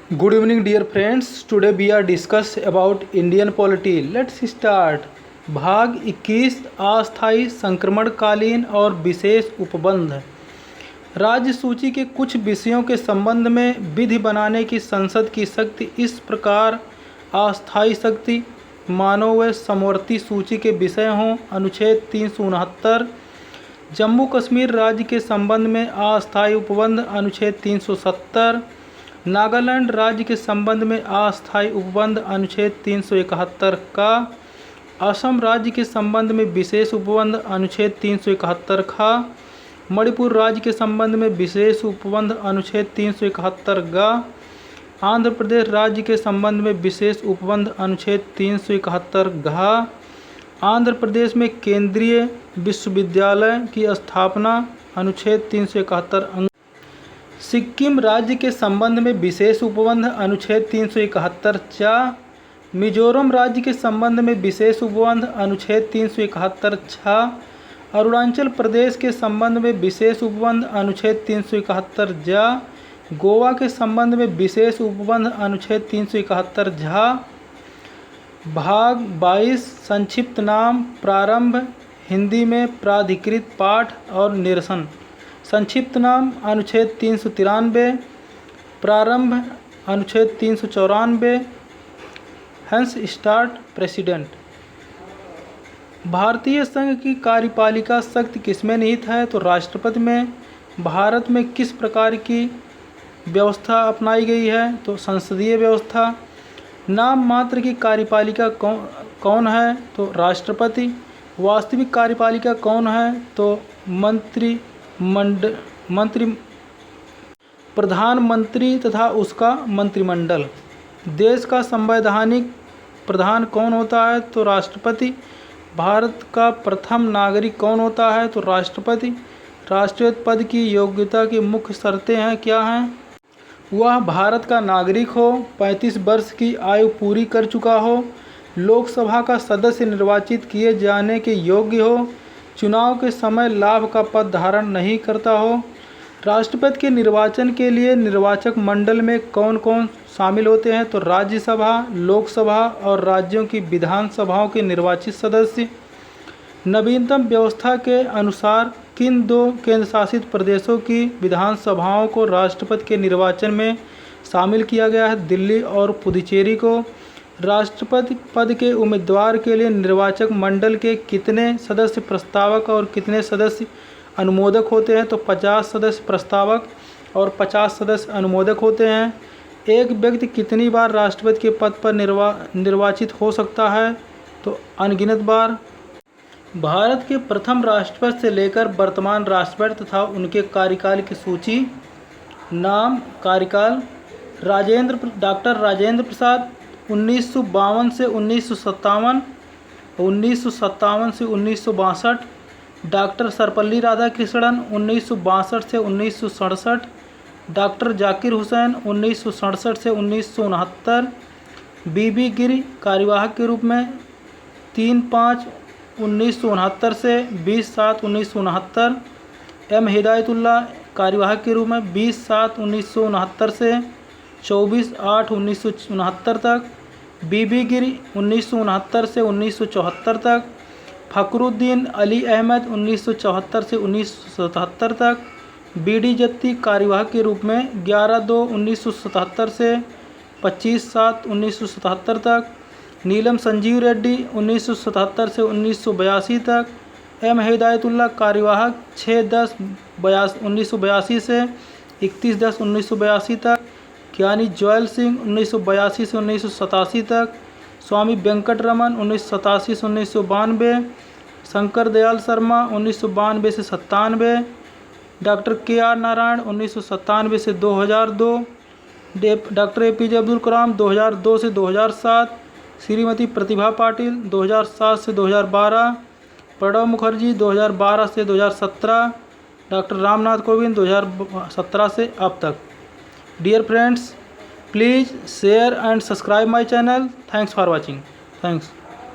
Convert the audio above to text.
Good evening, dear friends. Today we are discuss about Indian polity. Let's start. भाग 21 अस्थायी संक्रमणकालीन और विशेष उपबंध। राज्य सूची के कुछ विषयों के संबंध में विधि बनाने की संसद की शक्ति इस प्रकार अस्थायी शक्ति मानव व समवर्ती सूची के विषय हों। अनुच्छेद 369 जम्मू कश्मीर राज्य के संबंध में अस्थायी उपबंध। अनुच्छेद 370 नागालैंड राज्य के संबंध में अस्थायी उपबंध। अनुच्छेद 371 का असम राज्य के संबंध में विशेष उपबंध। अनुच्छेद 371 का मणिपुर राज्य के संबंध में विशेष उपबंध। अनुच्छेद 371 का आंध्र प्रदेश राज्य के संबंध में विशेष उपबंध। अनुच्छेद 371 घा आंध्र प्रदेश में केंद्रीय विश्वविद्यालय की स्थापना। अनुच्छेद 371 सिक्किम राज्य के संबंध में विशेष उपबंध। अनुच्छेद 371 चा मिजोरम राज्य के संबंध में विशेष उपबंध। अनुच्छेद 371 छा अरुणाचल प्रदेश के संबंध में विशेष उपबंध। अनुच्छेद 371 जा गोवा के संबंध में विशेष उपबंध। अनुच्छेद 371 झा भाग 22 संक्षिप्त नाम प्रारंभ हिंदी में प्राधिकृत पाठ और निरसन। संक्षिप्त नाम अनुच्छेद 393 प्रारंभ अनुच्छेद 394 हेंस स्टार्ट प्रेसिडेंट। भारतीय संघ की कार्यपालिका शक्ति किसमें निहित है? तो राष्ट्रपति में। भारत में किस प्रकार की व्यवस्था अपनाई गई है? तो संसदीय व्यवस्था। नाम मात्र की कार्यपालिका कौन है? तो राष्ट्रपति। वास्तविक कार्यपालिका कौन है? तो प्रधानमंत्री तथा उसका मंत्रिमंडल। देश का संवैधानिक प्रधान कौन होता है? तो राष्ट्रपति। भारत का प्रथम नागरिक कौन होता है? तो राष्ट्रपति। राष्ट्रीय पद की योग्यता की मुख्य शर्तें हैं क्या हैं? वह भारत का नागरिक हो, 35 वर्ष की आयु पूरी कर चुका हो, लोकसभा का सदस्य निर्वाचित किए जाने के योग्य हो, चुनाव के समय लाभ का पद धारण नहीं करता हो। राष्ट्रपति के निर्वाचन के लिए निर्वाचक मंडल में कौन कौन शामिल होते हैं? तो राज्यसभा, लोकसभा और राज्यों की विधानसभाओं के निर्वाचित सदस्य। नवीनतम व्यवस्था के अनुसार किन दो केंद्र शासित प्रदेशों की विधानसभाओं को राष्ट्रपति के निर्वाचन में शामिल किया गया है? दिल्ली और पुदुचेरी को। राष्ट्रपति पद के उम्मीदवार के लिए निर्वाचक मंडल के कितने सदस्य प्रस्तावक और कितने सदस्य अनुमोदक होते हैं? तो 50 सदस्य प्रस्तावक और 50 सदस्य अनुमोदक होते हैं। एक व्यक्ति कितनी बार राष्ट्रपति के पद पर निर्वाचित हो सकता है? तो अनगिनत बार। भारत के प्रथम राष्ट्रपति से लेकर वर्तमान राष्ट्रपति तथा उनके कार्यकाल की सूची। नाम, कार्यकाल। डॉक्टर राजेंद्र प्रसाद 1952 से 1957, 1957 से 1962। डॉक्टर सर्वपल्ली राधाकृष्णन 1962 से 1967। डॉक्टर जाकिर हुसैन 1967 से 1969। बीबी गिरी कार्यवाहक के रूप में 3/5/1969 से 20/7/1969। एम हिदायतुल्लाह कार्यवाहक के रूप में 20/7/1969 से 24/8/1969 तक। बीबी गिरी 1969 से 1974 तक। फ़खरुद्दीन अली अहमद 1974 से 1977 तक। बीडी जत्ती कार्यवाहक के रूप में 11/2/1977 से 25/7/1977 तक। नीलम संजीव रेड्डी 1977 से 1982 तक। एम हिदायतुल्लाह कार्यवाहक 6/10/1982 से 31/10/1982 तक। ज्ञानी जोयल सिंह 1982 से 1987 तक। स्वामी वेंकट रमन 1987 से 1992। शंकर दयाल शर्मा 1992 से 97। डॉक्टर KR नारायण 1997 से 2002। डॉक्टर APJ अब्दुल कलाम 2002 से 2007। श्रीमती प्रतिभा पाटिल 2007 से 2012। प्रणब मुखर्जी 2012 से 2017। डॉक्टर रामनाथ कोविंद 2017 से अब तक। Dear friends, please share and subscribe my channel. Thanks for watching. Thanks.